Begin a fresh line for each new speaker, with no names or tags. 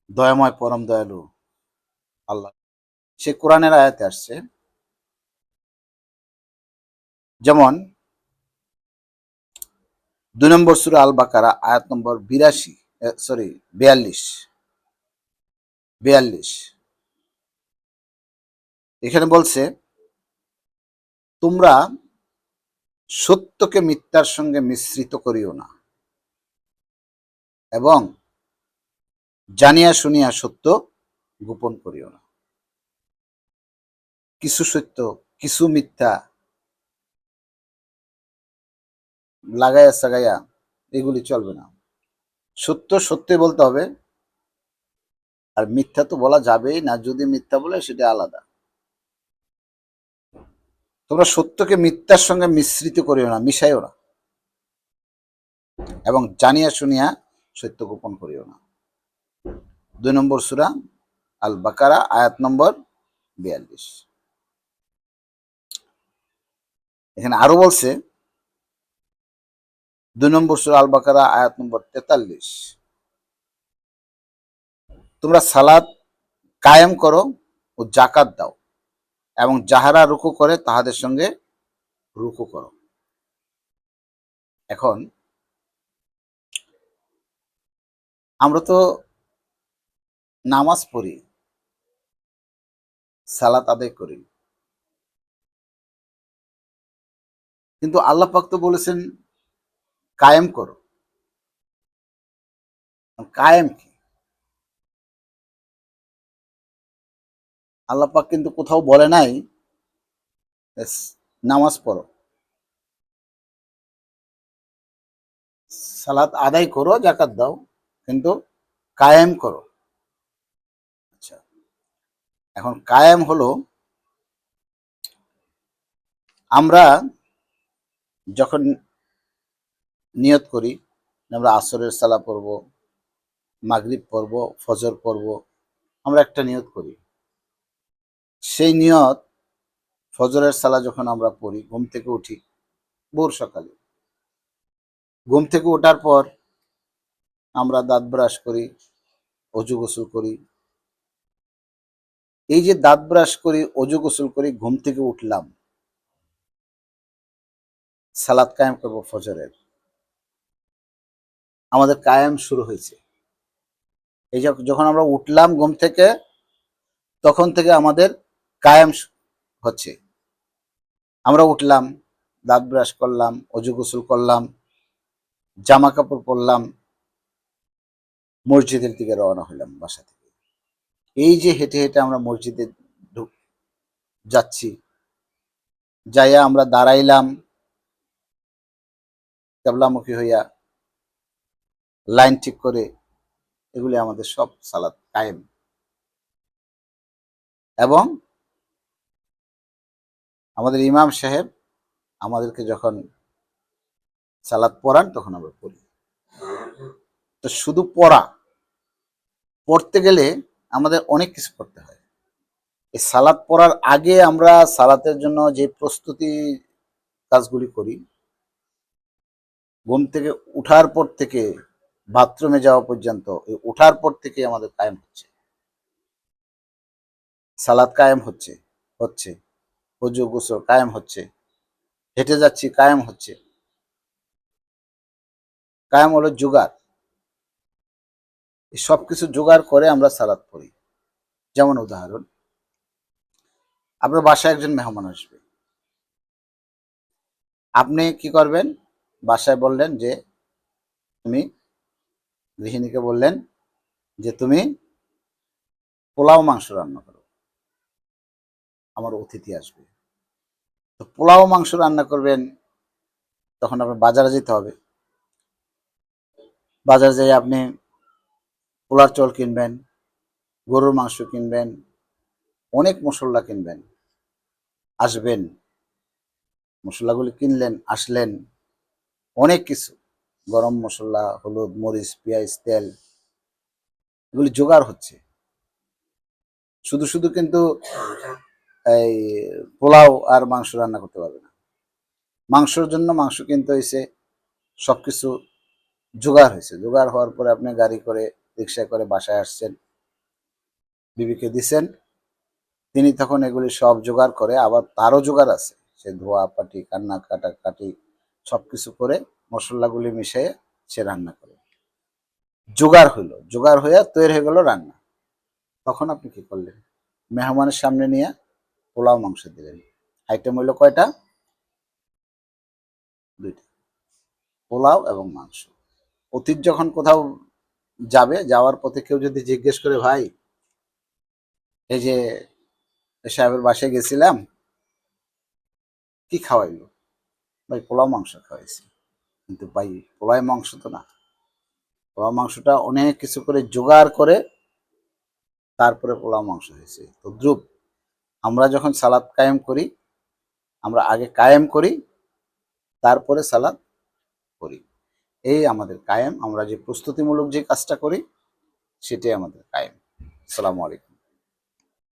দয়াময় পরম দয়ালু আল্লাহ। সে কোরআনের আয়াতে আসছে, যেমন ২ নম্বর সূরা আল বাকারা আয়াত নম্বর ৪২ এখানে বলছে, তোমরা সত্যকে মিথ্যার সঙ্গে মিশ্রিত করিও না এবং জানিয়া শুনিয়া সত্য গোপন করিও না। কিছু সত্য কিছু মিথ্যা লাগাইয়া সাগাইয়া এগুলি চলবে না। সত্য সত্যই বলতে হবে, আর মিথ্যা তো বলা যাবেই না। যদি মিথ্যা বলে সেটা আলাদা। তোমরা সত্যকে মিথ্যার সঙ্গে মিশ্রিত করিও না, মিশাইও না, এবং জানিয়া শুনিয়া সত্য গোপন করিও না। ২ নম্বর সূরা আল বাকারা আয়াত নম্বর ৪২। এখানে আরো বলছে, ২ নম্বর সূরা আল বাকারা আয়াত নম্বর ৪৩, তোমরা সালাত কায়েম করো ও জাকাত দাও এবং যাহারা রুকু করে তাহাদের সঙ্গে রুকু করো। এখন আমরা তো নামাজ পড়ি, সালাত আদায় করি, কিন্তু আল্লাহ পাক তো বলেছেন কায়েম করো। কায়েম কি? আল্লাহ পাক কিন্তু কোথাও বলে নাই নামাজ পড়ো, সালাত আদায় করো, জাকাত দাও, কিন্তু কায়েম করো। আচ্ছা, এখন কায়েম হলো, আমরা যখন নিয়ত করি আমরা আসরের সালাত পড়ব, মাগরিব পড়ব, ফজর পড়ব, আমরা একটা নিয়ত করি। সেই নিয়ত ফজরের সালাত যখন আমরা পড়ি, ঘুম থেকে উঠি ভোর সকালে, ঘুম থেকে ওঠার পর আমরা দাঁত ব্রাশ করি, অজু গোসল করি। এই যে দাঁত ব্রাশ করি, অজু গোসল করি, ঘুম থেকে উঠলাম, সালাত কায়েম করব ফজরের, আমাদের কায়েম শুরু হয়েছে। এই যখন আমরা উঠলাম ঘুম থেকে, তখন থেকে আমাদের কায়েম হচ্ছে। আমরা উঠলাম, দাঁত ব্রাশ করলাম, অজু গোসল করলাম, জামা কাপড় পরলাম, মসজিদের দিকে রওনা হইলাম বাসা থেকে। এই যে হেঁটে হেঁটে আমরা মসজিদে যাচ্ছি, যাইয়া আমরা দাঁড়াইলাম কেবলামুখী হইয়া, লাইন ঠিক করে, এগুলি আমাদের সব সালাত কায়েম। এবং আমাদের ইমাম সাহেব আমাদেরকে যখন সালাত পড়ান তখন আমরা পড়ি। তো শুধু পড়তে গেলে আমাদের অনেক কিছু করতে হয়। এই সালাত পড়ার আগে আমরা সালাতের জন্য যে প্রস্তুতি কাজগুলি করি, ঘুম থেকে উঠার পর থেকে বাথরুমে যাওয়া পর্যন্ত, এই উঠার পর থেকে আমাদের কায়েম হচ্ছে, সালাত কায়েম হচ্ছে হচ্ছে অজু গোসল কায়েম হচ্ছে, হেঁটে যাচ্ছি কায়েম হচ্ছে। কায়েম হলো জোগাড়। এই সবকিছু জোগাড় করে আমরা সালাত পড়ি। যেমন উদাহরণ, আপনার বাসায় একজন মেহমান আসবে, আপনি কি করবেন? বাসায় বললেন যে তুমি, গৃহিণীকে বললেন যে তুমি পোলাও মাংস রান্না করো, আমার অতিথি আসবে। তো পোলাও মাংস রান্না করবেন, তখন আপনার বাজারে যেতে হবে। বাজারে যেয়ে আপনি পোলার চাল কিনবেন, গরুর মাংস কিনবেন, অনেক মশলা কিনবেন, আসবেন, মশলাগুলি কিনলেন, আসলেন, অনেক কিছু, গরম মশলা, হলুদ, মরিচ, পেঁয়াজ, তেল, এগুলি জোগাড় হচ্ছে। শুধু শুধু কিন্তু এই পোলাও আর মাংস রান্না করতে পারবে না। মাংসর জন্য মাংস কিনতে হয়েছে, সবকিছু জোগাড় হয়েছে। জোগাড় হওয়ার পরে আপনি গাড়ি করে, রিক্সায় করে বাসায় আসছেন, বিবিকে দিছেন, তিনি তখন এগুলি সব জোগাড় করে, আবার তারও জোগাড় আছে, সে ধোয়া পাটি কান্না কাটাকাটি সবকিছু করে মশলাগুলি মিশিয়ে সে রান্না করে, জোগাড় হইল, জোগাড় হইয়া তৈরি হয়ে গেল রান্না। তখন আপনি কি করলেন? মেহমানের সামনে নিয়ে পোলাও মাংস দিলেন। আইটেম হইল কয়টা? দুইটা, পোলাও এবং মাংস। অতীত যখন কোথাও যাবে, যাওয়ার পথে কেউ যদি জিজ্ঞেস করে, ভাই এই যে সাহেবের বাসায় গেছিলাম, কি খাওয়াইলো? ভাই পোলাও মাংস খাওয়াইছি। কিন্তু ভাই পোলাও মাংস তো না, পোলাও মাংসটা অনেক কিছু করে জোগাড় করে তারপরে পোলাও মাংস হয়েছে। তো দ্রুপ আমরা যখন সালাদ কায়েম করি, আমরা আগে কায়েম করি, তারপরে সালাদ করি। এই আমাদের কায়েম, আমরা যে প্রস্তুতিমূলক যে কাজটা করি সেটাই আমাদের কায়েম। আসসালামু আলাইকুম।